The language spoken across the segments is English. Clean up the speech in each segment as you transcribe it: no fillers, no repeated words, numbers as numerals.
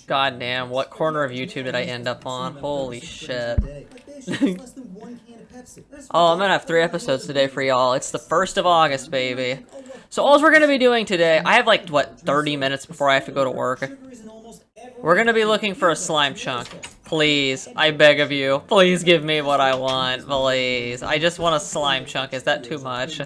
God damn, what corner of YouTube did I end up on? Holy shit. Oh, I'm gonna have 3 episodes today for y'all. It's the 1st of August, baby. So all we're gonna be doing today, I have like, what, 30 minutes before I have to go to work. We're gonna be looking for a slime chunk. Please, I beg of you. Please give me what I want, please. I just want a slime chunk. Is that too much?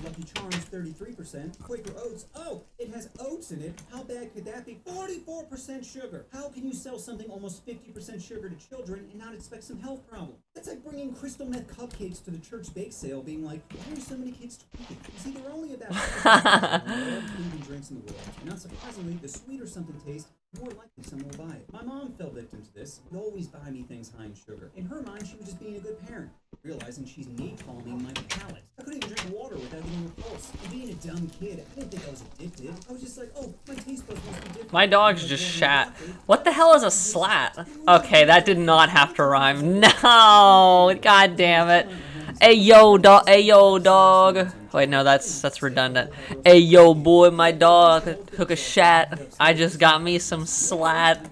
Lucky Charms 33%, Quaker Oats, oh, it has oats in it. How bad could that be? 44% sugar. How can you sell something almost 50% sugar to children and not expect some health problem? That's like bringing crystal meth cupcakes to the church bake sale, being like, why are so many kids tweaking? You see, there are only about 50% of food and drinks in the world. And not surprisingly, the sweeter something tastes, the more likely someone will buy it. My mom fell victim to this. Would always buy me things high in sugar. In her mind, she was just being a good parent, realizing she's napalming my palate. I couldn't even drink water without getting repulsed. And being a dumb kid, I didn't think I was addicted. I was just like, oh, my taste buds must be different. My dog's just shat. What the hell is a slat? Okay, that did not have to rhyme. No! God damn it. Hey yo, dog. Hey yo, dog. Wait, no, that's redundant. Hey yo, boy, my dog took a shat. I just got me some slat.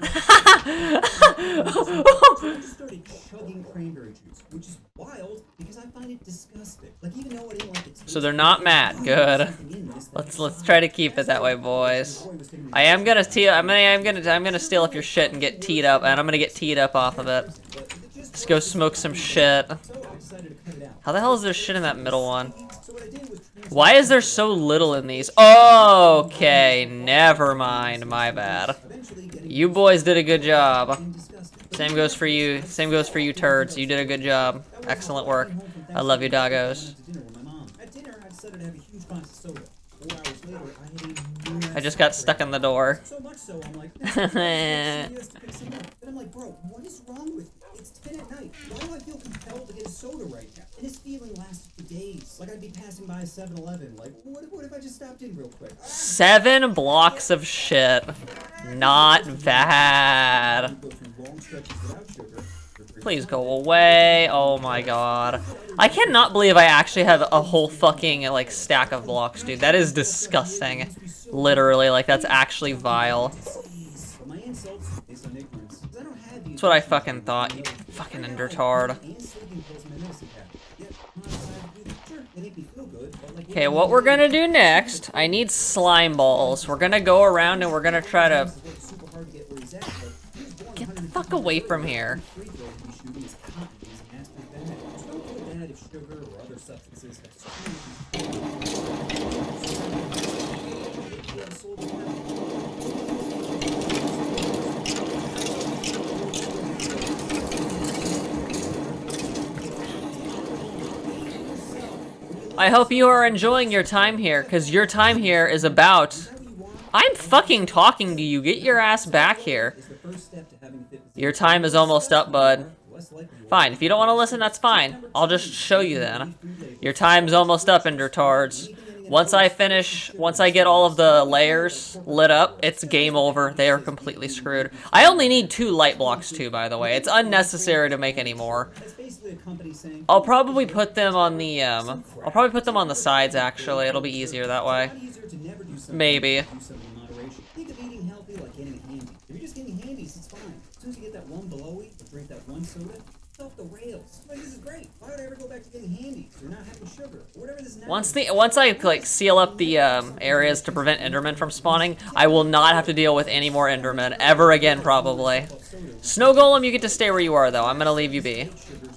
Started chugging cranberry juice, which is wild because I find it disgusting. Like, even though I didn't like it. So they're not mad. Good. Let's try to keep it that way, boys. I'm gonna steal up your shit and get teed up, and I'm gonna get teed up off of it. Let's go smoke some shit. How the hell is there shit in that middle one? Why is there so little in these? Okay, never mind. My bad. You boys did a good job. Same goes for you. Same goes for you turds. You did a good job. Excellent work. I love you, doggos. I just got stuck in the door. So much so, I'm like, and I'm like, bro, what is wrong with you? It's 10 at night. Why do I feel compelled to get a soda right now? And this feeling lasted for days. Like I'd be passing by a 7-Eleven. Like, what if I just stopped in real quick? 7 blocks of shit. Not bad. Please go away. Oh my god. I cannot believe I actually have a whole fucking, like, stack of blocks, dude. That is disgusting. Literally, like, that's actually vile. That's what I fucking thought, you fucking endertard. Okay, what we're gonna do next, I need slime balls. We're gonna go around and we're gonna try to... Get the fuck away from here. I hope you are enjoying your time here, because your time here is about... I'm fucking talking to you. Get your ass back here. Your time is almost up, bud. Fine, if you don't want to listen, that's fine. I'll just show you then. Your time's almost up, endertards. Once I get all of the layers lit up, it's game over. They are completely screwed. I only need 2 light blocks too, by the way. It's unnecessary to make any more. I'll probably put them on the, sides, actually. It'll be easier that way. Maybe. Think of eating healthy like getting handy. If you're just getting handies, it's fine. As soon as you get that one blowy or drink that one soda, it's off the rails. Like, this is great. Why would I ever go back to getting handies or not having sugar or whatever this is? Once I like seal up the areas to prevent Endermen from spawning, I will not have to deal with any more Endermen ever again, probably. Snow Golem, you get to stay where you are, though. I'm gonna leave you be.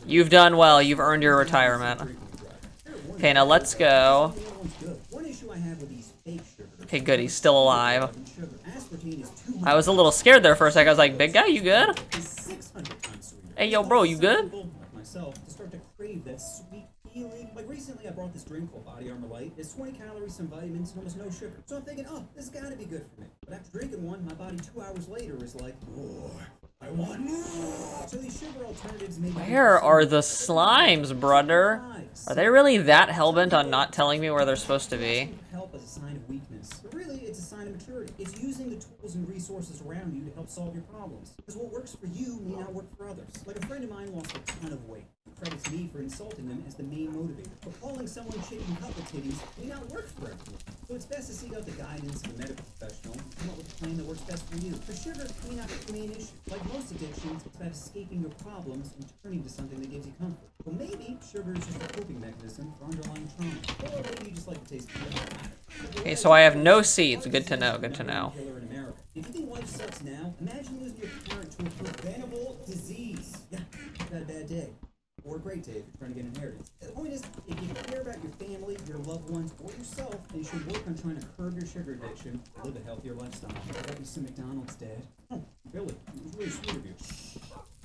You've done well. You've earned your retirement. Okay, now let's go. Okay, good. He's still alive. I was a little scared there for a second. I was like, big guy, you good? Hey, yo, bro, you good? Like recently I brought this drink called Body Armor Light. It's 20 calories, some vitamins, and almost no sugar. So I'm thinking, oh, this has got to be good for me. But after drinking one, my body 2 hours later is like, oh, I want more. So these sugar alternatives make... Where are the slimes, brother? Are they really that hellbent on not telling me where they're supposed to be? Help as a sign of weakness. But really, it's a sign of maturity. It's using the tools and resources around you to help solve your problems. Because what works for you may not work for others. Like a friend of mine lost a ton of weight. credits me for insulting them as the main motivator. But calling someone chicken cutlet titties may not work for everyone. So it's best to seek out the guidance of a medical professional and come up with a plan that works best for you. For sugar may not be the main issue. Like most addictions, it's about escaping your problems and turning to something that gives you comfort. Well, maybe sugar is just a coping mechanism for underlying trauma. Or maybe you just like to taste it. Okay, so I have no seeds. Good to know, good to know. If you think life sucks now, imagine losing your parent to a preventable disease. Yeah, you've had a bad day. Or a great day if you're trying to get inheritance. The point is, if you care about your family, your loved ones, or yourself, then you should work on trying to curb your sugar addiction and live a healthier lifestyle. I got you some McDonald's, Dad. Oh, Billy, it was really sweet of you.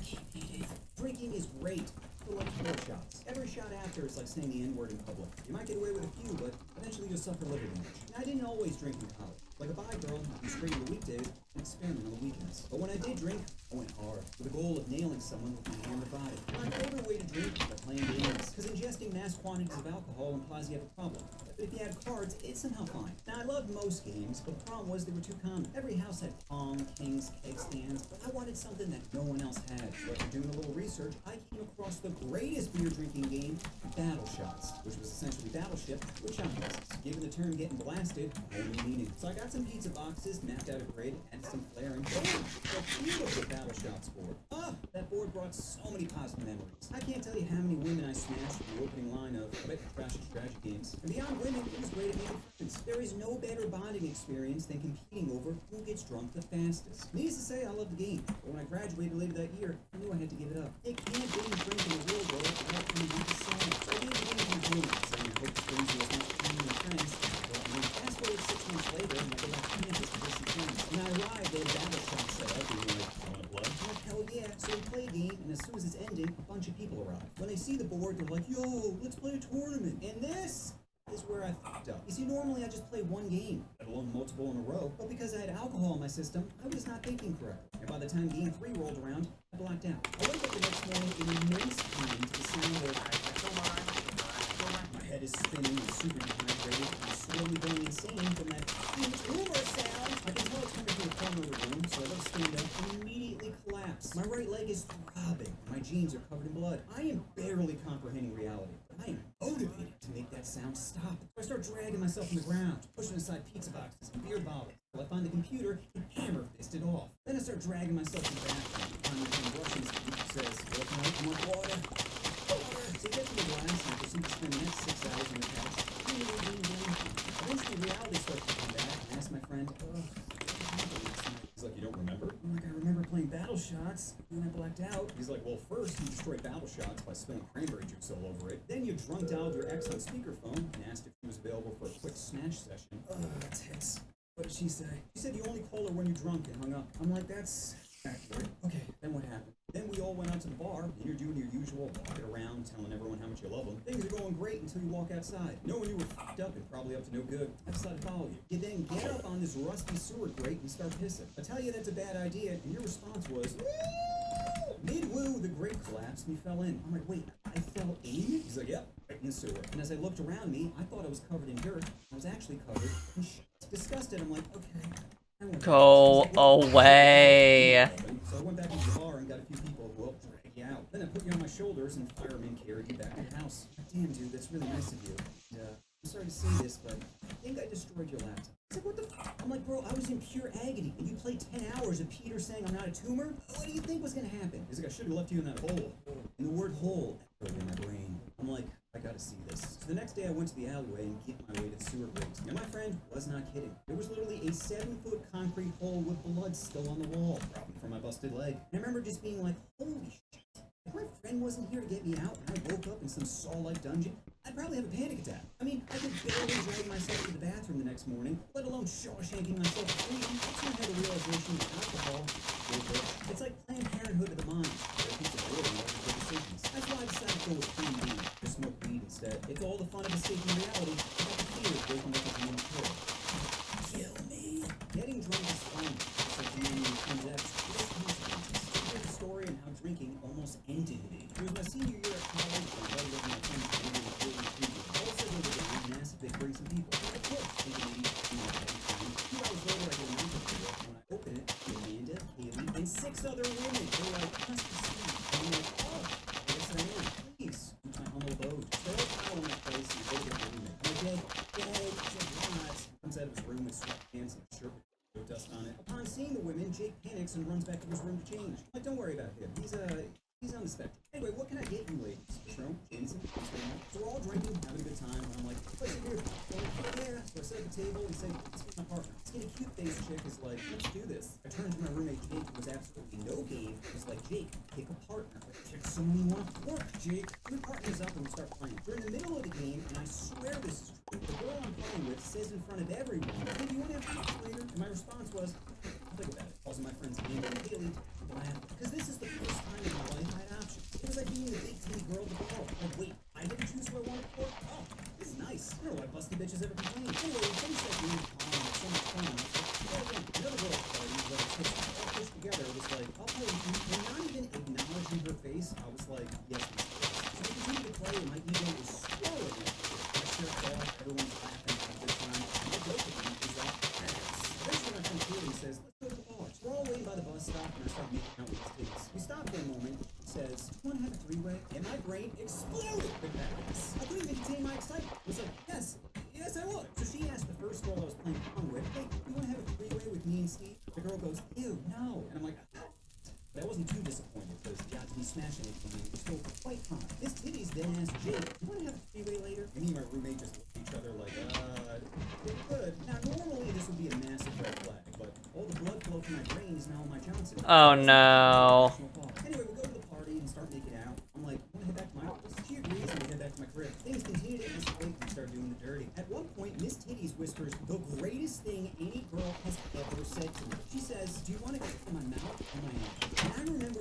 Can't eat it. Drinking is great. For like 4 shots. Every shot after is like saying the N-word in public. You might get away with a few, but eventually you'll suffer liver damage. And I didn't always drink in college. Like a bi girl, I was straight on the weekdays and experiment on the weekends. But when I did drink, I went hard, with the goal of nailing someone with my hammered body. My favorite way to drink is by playing games, because ingesting mass quantities of alcohol implies you have a problem. But if you had cards, it's somehow fine. Now, I loved most games, but the problem was they were too common. Every house had Pong, Kings, keg stands, but I wanted something that no one else had. So after doing a little research, I came across the greatest beer drinking game, Battle Shots, which was essentially Battleship with shot glasses. Given the term getting blasted, only meaning. So I got some pizza boxes, mapped out a grid, added some flaring. Boom! A beautiful Battle Shots board. Ah, that board brought so many positive memories. I can't tell you how many women I smashed in the opening line of Trash Strategy games. And beyond women, it was great at making friends. There is no better bonding experience than competing over who gets drunk the fastest. Needless to say, I love the game. But when I graduated later that year, I knew I had to give it up. You can't binge drink in the real world without coming to the side. So I didn't get into the room, saying I hope to bring you as much fun and friends. Well, I mean, fast forward 6 months later, and I go back to campus to visit some friends. And I arrived at a Battle Shot set up, and you're like, want to play? I'm like, hell yeah. So we play a game, and as soon as it's ending, a bunch of people arrive. When they see the board, they're like, yo, let's play a tournament. And this is where I fucked up. You see, normally I just play one game, let alone multiple in a row, but because I had alcohol in my system, I was not thinking correctly. And by the time game 3 rolled around, I blacked out. I wake up the next morning in immense pain to the sound of my head is spinning and super dehydrated. I'm slowly going insane from that humor sound. I can tell it's coming from the corner of the room, so I go stand up and immediately collapse. My right leg is throbbing. My jeans are covered in blood. I am barely comprehending reality. I am motivated to make that sound stop. So I start dragging myself on the ground, pushing aside pizza boxes and beer bottles. Till I find the computer and hammer fist it off. Then I start dragging myself to the bathroom. Finally, some Russian speaker says, "What can I want water? Water!" So I get to the glass and I proceed to spend the next 6 hours on the couch. Eventually, reality starts to come back. I ask my friend, he's like, you don't remember? I'm like, I remember playing Battle Shots, and I blacked out. He's like, well, first you destroyed Battle Shots by spilling cranberry juice all over it. Then you drunk dialed your ex on speakerphone and asked if she was available for a quick smash session. That's hits. What did she say? She said you only call her when you're drunk and hung up. I'm like, that's accurate. Okay, then what happened? Then we all went out to the bar, and you're doing your usual walking around, telling everyone how much you love them. Things are going great until you walk outside. Knowing you were fucked up and probably up to no good, I decided to follow you. You then get up on this rusty sewer grate and start pissing. I tell you that's a bad idea, and your response was, woo! Mid-woo, the grate collapsed and you fell in. I'm like, wait, I fell in? He's like, yep, right in the sewer. And as I looked around me, I thought I was covered in dirt. I was actually covered in shit. Disgusted, I'm like, okay. Go away. So I went back into the bar and got a few people who helped drag you out. Then I put you on my shoulders and firemen carried you back to the house. Damn, dude, that's really nice of you. And, I'm sorry to say this, but I think I destroyed your laptop. He's like, what the f? I'm like, bro, I was in pure agony, and you played 10 hours of Peter saying I'm not a tumor? What do you think was gonna happen? He's like, I should have left you in that hole. And the word hole echoed in my brain. I'm like, I gotta see this. So the next day I went to the alleyway and get my way to the sewer grate. And my friend was not kidding. There was literally a 7-foot concrete hole with blood still on the wall, probably from my busted leg. And I remember just being like, holy shit. If my friend wasn't here to get me out and I woke up in some Saw-like dungeon, I'd probably have a panic attack. I mean, I could barely drag myself to the bathroom the next morning, let alone Shawshanking myself free. That's when I had a realization that alcohol, it's like Planned Parenthood of the mind. That's why I decided to go with clean weed. Just smoke weed instead. It's all the fun of escaping reality without the fear of waking up at the end of kill me. Getting drunk is fun. It's like doing transactions. Here's the story and how drinking almost ended me. It was my senior year at college, and I was with my friends and we were building people. All of a sudden, there was a massive big bring some people. And I quit, thinking maybe, 2 hours later, I get an answer for it. When I open it, Amanda, Haley, and 6 other women. They're like, must be Steve. And I'm like, oh, I guess I am. Please, runs back to his room to change. I'm like, don't worry about him. He's on the spectrum. Anyway, what can I get you ladies? Patron, Jameson, so we're all drinking, having a good time, and I'm like, what's it here? So I'm like, yeah. So I sit at the table and say, let's get my partner. Skinny, cute face chick is like, let's do this. I turned to my roommate Jake, who was absolutely no game. He was like, Jake, pick a partner. Pick someone you want to work, Jake. We partners up and we start playing. We're in the middle of the game, and I swear this is true. The girl I'm playing with says in front of everyone, hey, do you want to have sex later? And my response was, I'll think about it. Calls my friends Andy and Haley to laugh. Because this is the first time in my life I had options. It was like being the big titty girl at the ball. Like, wait, I didn't choose who I wanted for? Oh, this is nice. I don't know why busty bitches ever complain. Anyway, we finished that game so much fun. Well, again, another girl all pushed together was like, I'll play with you. And not even acknowledging her face, I was like, yes, Miss Davis. So we continued to play, and my ego was swollen. I shared off, everyone's laughing at this time. And the joke of me is that eventually my friend Haley says, let's go to the bar. So we're all waiting by the bus stop, and I start making out with his titties. We stop for a moment. Says, do you want to have a three-way? And my brain exploded with that. I couldn't even contain my excitement. I was like, yes, I would. So she asked the first girl I was playing pong with, hey, do you want to have a three-way with me and Steve? The girl goes, ew, no. And I'm like, ah. But I wasn't too disappointed because the odds of me smashing it for me were still quite high. This titties then asked Jake, do you want to have a three-way later? And me and my roommate just looked at each other like, it could. Now, normally this would be a massive red flag, but all the blood flow from my brain is now in my Johnson. Oh no. Anyway, we go to the party and start making out. I'm like, I want to head back to my office. She agrees and we head back to my crib. Things continue to escalate and we start doing the dirty. At one point, Miss Titties whispers the greatest thing any girl has ever said to me. She says, do you want to get in my mouth or my ass? And I remember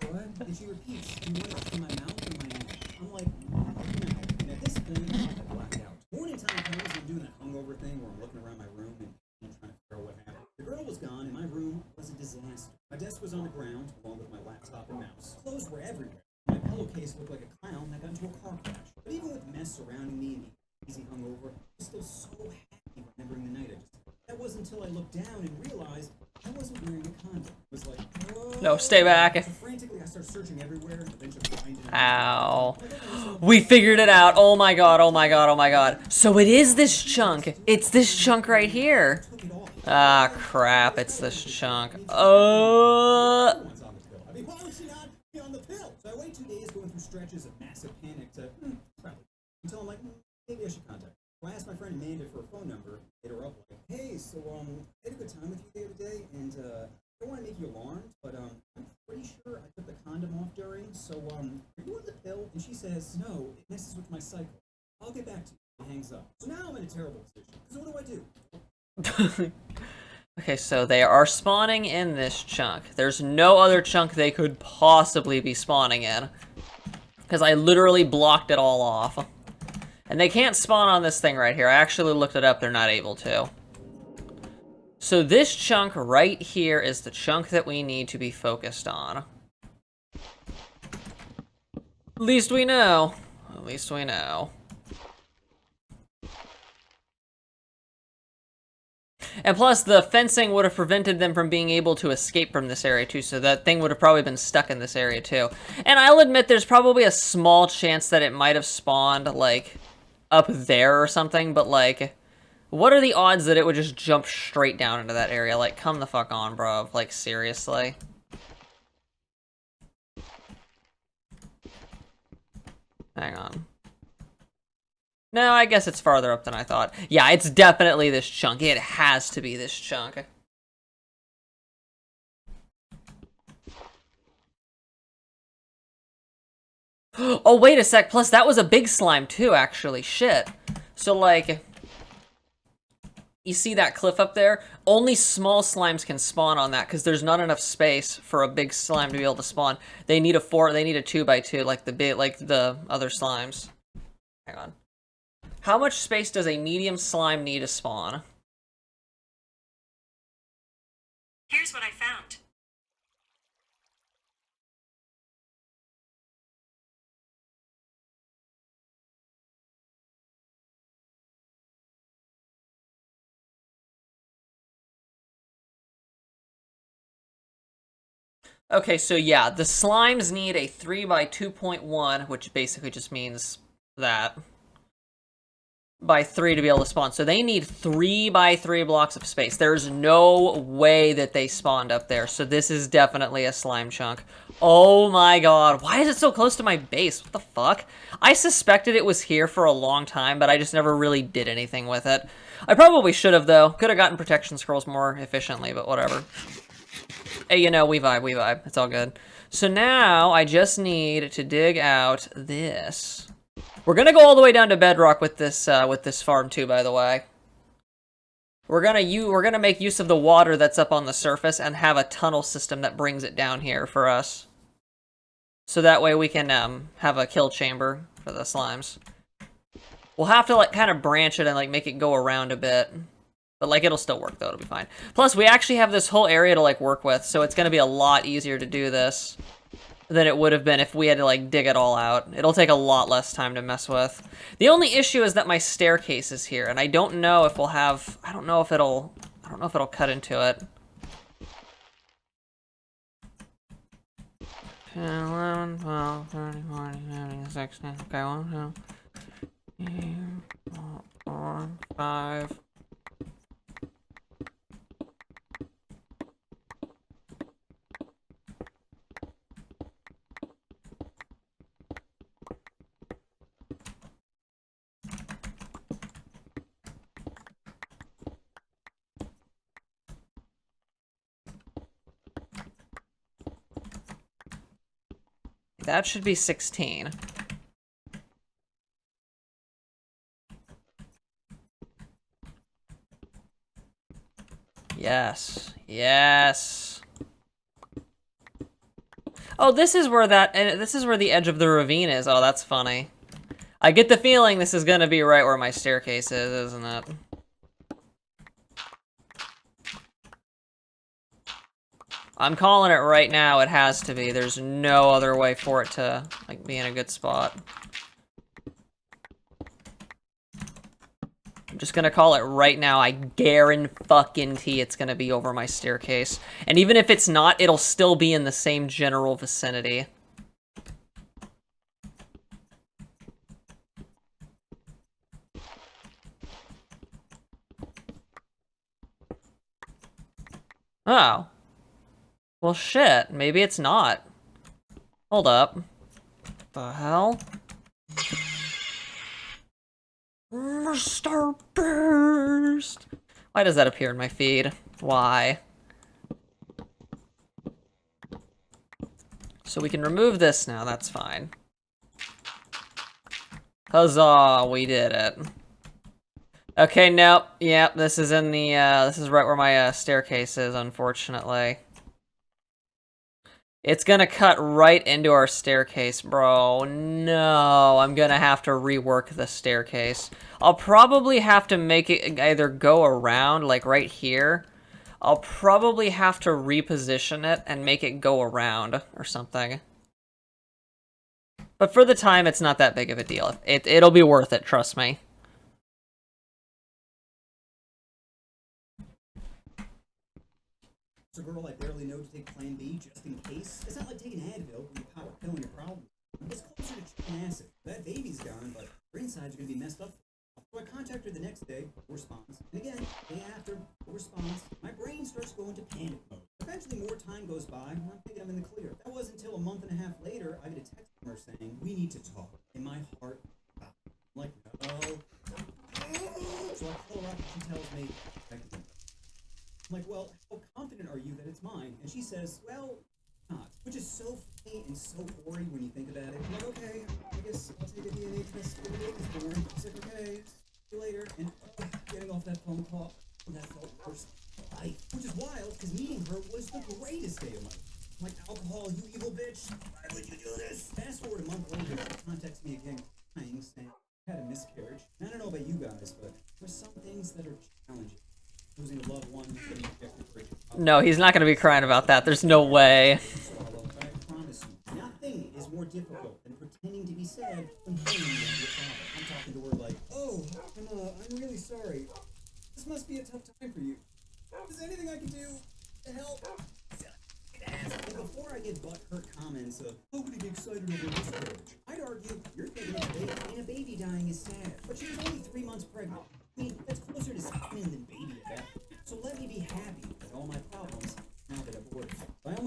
what? And she repeats, do you want to get in my mouth or my ass? I'm like, no. And at this point, I blacked out. Morning time comes and I'm doing that hungover thing where I'm looking around my room and I'm trying to figure out what happened. The girl was gone and my room was a disaster. My desk was on the ground along with my laptop and mouse. Clothes were everywhere. My pillowcase looked like a clown that got into a car crash. But even with mess surrounding me and the easy hungover, I was still so happy remembering the night. That wasn't until I looked down and realized I wasn't wearing a condom. It was like, whoa. No, stay back. So frantically, I started searching everywhere and eventually finding it. Ow. We figured it out. Oh my god, oh my god, oh my god. So it is this chunk. It's this chunk right here. Ah, crap. It's this chunk. I mean, why would she not be on the pill? So I wait 2 days going through stretches of massive panic to, probably, until I'm like, maybe I should contact her. So I asked my friend Amanda for a phone number, hit her up like, hey, so, I had a good time with you the other day, and, I don't want to make you alarmed, but, I'm pretty sure I took the condom off during, so, are you on the pill? And she says, no, it messes with my cycle. I'll get back to you. He hangs up. So now I'm in a terrible position. So what do? Okay, so they are spawning in this chunk. There's no other chunk they could possibly be spawning in. Because I literally blocked it all off. And they can't spawn on this thing right here. I actually looked it up. They're not able to. So this chunk right here is the chunk that we need to be focused on. At least we know. At least we know. And plus, the fencing would have prevented them from being able to escape from this area, too, so that thing would have probably been stuck in this area, too. And I'll admit there's probably a small chance that it might have spawned, like, up there or something, but, like, what are the odds that it would just jump straight down into that area? Like, come the fuck on, bro. Like, seriously? Hang on. No, I guess it's farther up than I thought. Yeah, it's definitely this chunk. It has to be this chunk. Oh, wait a sec. Plus, that was a big slime, too, actually. Shit. So, like, you see that cliff up there? Only small slimes can spawn on that, because there's not enough space for a big slime to be able to spawn. They need a 2x2, like the other slimes. Hang on. How much space does a medium slime need to spawn? Here's what I found. Okay, so yeah, the slimes need a 3x2.1, which basically just means that. by 3 to be able to spawn. So they need 3 by 3 blocks of space. There's no way that they spawned up there. So this is definitely a slime chunk. Oh my god. Why is it so close to my base? What the fuck? I suspected it was here for a long time, but I just never really did anything with it. I probably should have, though. Could have gotten protection scrolls more efficiently, but whatever. Hey, you know, we vibe, we vibe. It's all good. So now I just need to dig out this. We're gonna go all the way down to bedrock with this farm too, by the way. We're gonna make use of the water that's up on the surface and have a tunnel system that brings it down here for us. So that way we can have a kill chamber for the slimes. We'll have to like kind of branch it and like make it go around a bit. But like it'll still work though, it'll be fine. Plus we actually have this whole area to like work with, so it's gonna be a lot easier to do this than it would have been if we had to like dig it all out. It'll take a lot less time to mess with. The only issue is that my staircase is here, and I don't know if we'll have, I don't know if it'll cut into it. 10, 11, 12, 13, 14, 15, 16, okay, 1, 2, 3, 4, 5. That should be 16. Yes. Yes. Oh, this is where the edge of the ravine is. Oh, that's funny. I get the feeling this is gonna be right where my staircase is, isn't it? I'm calling it right now, it has to be. There's no other way for it to, like, be in a good spot. I'm just gonna call it right now. I guarantee it's gonna be over my staircase. And even if it's not, it'll still be in the same general vicinity. Oh. Well, shit. Maybe it's not. Hold up. The hell? Mr. Burst! Why does that appear in my feed? Why? So we can remove this now, that's fine. Huzzah, we did it. Okay, nope. Yep, this is in the, this is right where my, staircase is, unfortunately. It's gonna cut right into our staircase, bro. No, I'm gonna have to rework the staircase. I'll probably have to make it either go around, like right here. I'll probably have to reposition it and make it go around or something. But for the time, it's not that big of a deal. It'll be worth it, trust me. It's a girl I barely know to take Plan B just in case. It's not like taking Advil when you're power killing your problem. It's closer to chicken acid. That baby's gone, but her insides are gonna be messed up. So I contact her the next day, no response. And again, day after, no response. My brain starts going to panic mode. Eventually more time goes by, and I'm thinking I'm in the clear. That wasn't until a month and a half later, I get a text from her saying, we need to talk. And my heart stopped. I'm like, no. So I call her up and she tells me, I'm like, well, how confident are you that it's mine? And she says, well, not. Which is so funny and so gory when you think about it. I'm like, okay, I guess I'll take a DNA test for the baby's born. She's like, okay, see you later. And getting off that phone call, that felt worse than life. Which is wild, because meeting her was the greatest day of my life. I'm like, alcohol, you evil bitch. Why would you do this? Fast forward a month later, she contacts me again, crying, saying, I had a miscarriage. And I don't know about you guys, but there's some things that are challenging. Losing a loved one, getting rejected for it. No, he's not gonna be crying about that. There's no way. But I promise you, nothing is more difficult than pretending to be sad when hanging with your father. I'm talking to her like, oh, I'm really sorry. This must be a tough time for you. Is there anything I can do to help? And before I get butthurt comments of, how could he be excited over miscarriage? I'd argue, you're thinking it's big, and a baby dying is sad. But she was only 3 months pregnant.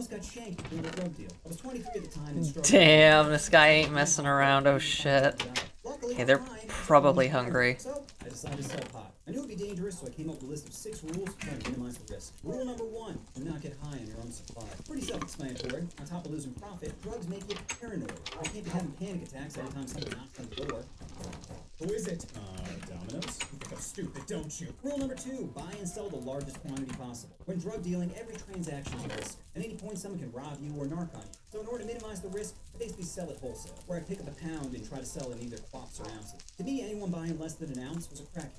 almost got shanked doing a drug deal. I was 23 at the time and struggled. Damn, this guy ain't messing around. Oh shit. Luckily, Okay, they're fine. probably hungry. So, I decided to sell pot. I knew it would be dangerous, so I came up with a list of 6 rules trying to minimize the risk. Rule number 1, do not get high on your own supply. Pretty self-explanatory. On top of losing profit, drugs make you paranoid. I can't be having panic attacks every time someone knocks on the door. Who is it? Domino's? You think I'm stupid, don't you? Rule number 2, buy and sell the largest quantity possible. When drug dealing, every transaction is a risk. At any point, someone can rob you or narc on you. So in order to minimize the risk, I basically sell it wholesale, where I pick up a pound and try to sell it in either quaffs or ounces. To me, anyone buying less than an ounce was a crackhead.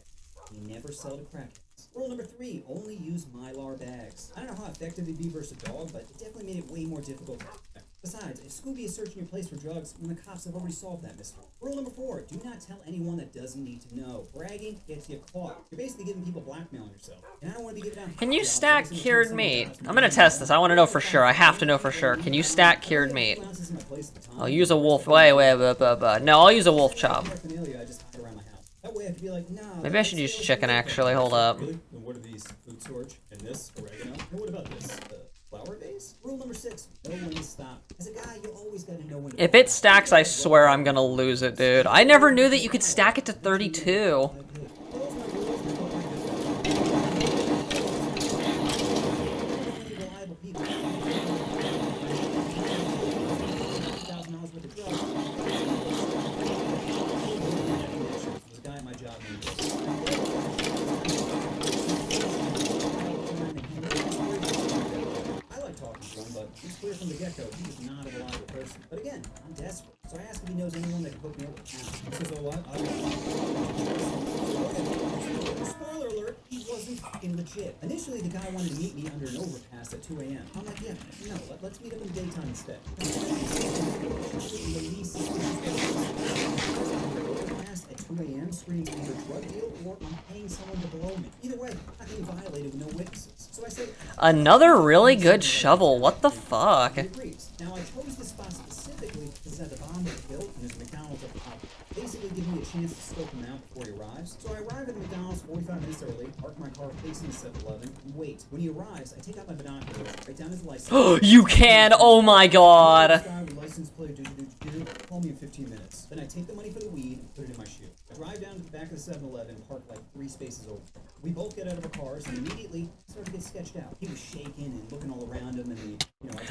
You never sell to crackheads. Rule number 3, only use Mylar bags. I don't know how effective they'd be versus a dog, but it definitely made it way more difficult to detect. Besides, if Scooby is searching your place for drugs, then the cops have already solved that mystery. Rule number 4, do not tell anyone that doesn't need to know. Bragging gets you caught. You're basically giving people blackmail on yourself. And I don't want to be giving out. Can you stack cured meat? I'm gonna test this. I want to know for sure. I have to know for sure. Can you stack cured meat? I'll use a wolf. Wait. No, I'll use a wolf chop. Maybe I should use chicken, actually. Hold up. Really? And what are these? Food storage? And this? Oregano? And what about this? Flour base? Rule number 6, know when to stop. As a guy, you always gotta know when to If it stacks, I swear I'm gonna lose it, dude. I never knew that you could stack it to 32. It's clear from the get-go he is not a reliable person. But again, I'm desperate, so I ask if he knows anyone that can hook me up with a pound. He says, oh, what? Spoiler alert, he wasn't fucking legit. Initially, the guy wanted to meet me under an overpass at 2 a.m. I'm like, yeah, no, let's meet him in the daytime instead. Overpass at 2 a.m. screams either drug deal or I'm paying someone to blow me. Either way, I'm being violated with no witnesses. So I said, Another really good shovel. What the fuck? he agrees. Now, I chose this spot specifically because it's at the bottom of the hill and there's a McDonald's at the top. Basically giving me a chance to scope him out before he arrives. So I arrive at the McDonald's 45 minutes early, park my car facing the 7-Eleven, and wait. When he arrives, I take out my binoculars, write down his license. You can! Oh my god! License plate, call me in 15 minutes. Then I take the money for the weed and put it in my shoe. I drive down to the back of the 7-Eleven, park like 3 spaces over. We both get out of our cars and immediately start to get sketched out. He was shaking and looking all around him, and then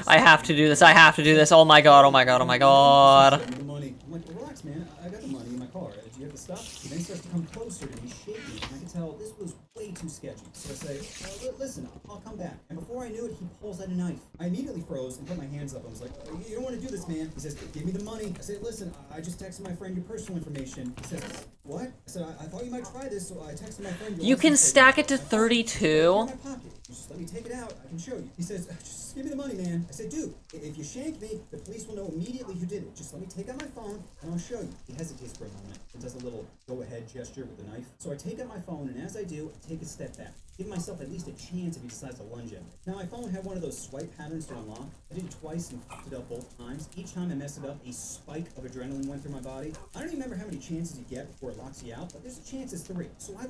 I have to do this. I have to do this. Oh my god. Oh my god. Oh my god. The money. I'm like, relax, man. I got the money in my car. Do you have the stuff? And then he starts to come closer to me, shaking. And I can tell this was way too sketchy. So I say, listen, I'll come back. And before I knew it, he pulls out a knife. I immediately froze and put my hands up. I was like, you don't want to do this, man. He says, give me the money. I said, listen, I just texted my friend your personal information. He says, what? I said, I thought you might try this, so I texted my friend your You can license stack plate. it to 32? In my pocket. Just let me take it out. I can show you. He says, just give me the money, man. I said, dude, if you shank me, the police will know immediately who did it. Just let me take out my phone, and I'll show you. He hesitates for a moment and does a little go-ahead gesture with the knife. So I take out my phone, and as I do, I take a step back, give myself at least a chance if he decides to lunge at me. Now, my phone had one of those swipe patterns to unlock. I did it twice and fucked it up both times. Each time I messed it up, a spike of adrenaline went through my body. I don't even remember how many chances you get before it locks you out, but there's a chance it's 3. So I,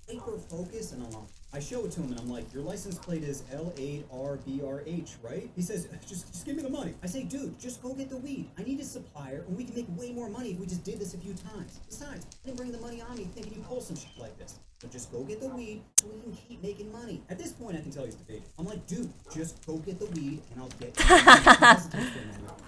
hyper focus and unlock. I show it to him and I'm like, your license plate is L8RBRH, right? He says, just give me the money. I say, dude, just go get the weed. I need a supplier and we can make way more money if we just did this a few times. Besides, I didn't bring the money on me thinking you pull some shit like this. So just go get the weed so we can keep making money. At this point, I can tell he's debating. I'm like, dude, just go get the weed and I'll get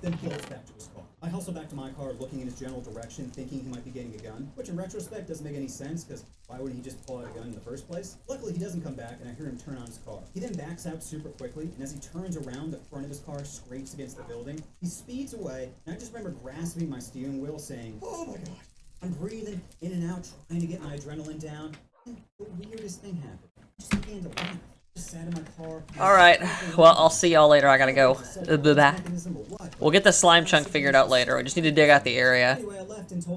Then he goes back to his car. I hustle back to my car, looking in his general direction, thinking he might be getting a gun, which in retrospect doesn't make any sense, because why would he just pull out a gun in the first place? Luckily, he doesn't come back, and I hear him turn on his car. He then backs out super quickly, and as he turns around, the front of his car scrapes against the building. He speeds away, and I just remember grasping my steering wheel, saying, oh my god. I'm breathing in and out, trying to get my adrenaline down, and the weirdest thing happened. I just began to laugh. Sat in my car. Alright, well, I'll see y'all later. I gotta go. We'll get the slime chunk figured out later. We just need to dig out the area. Anyway, I left and told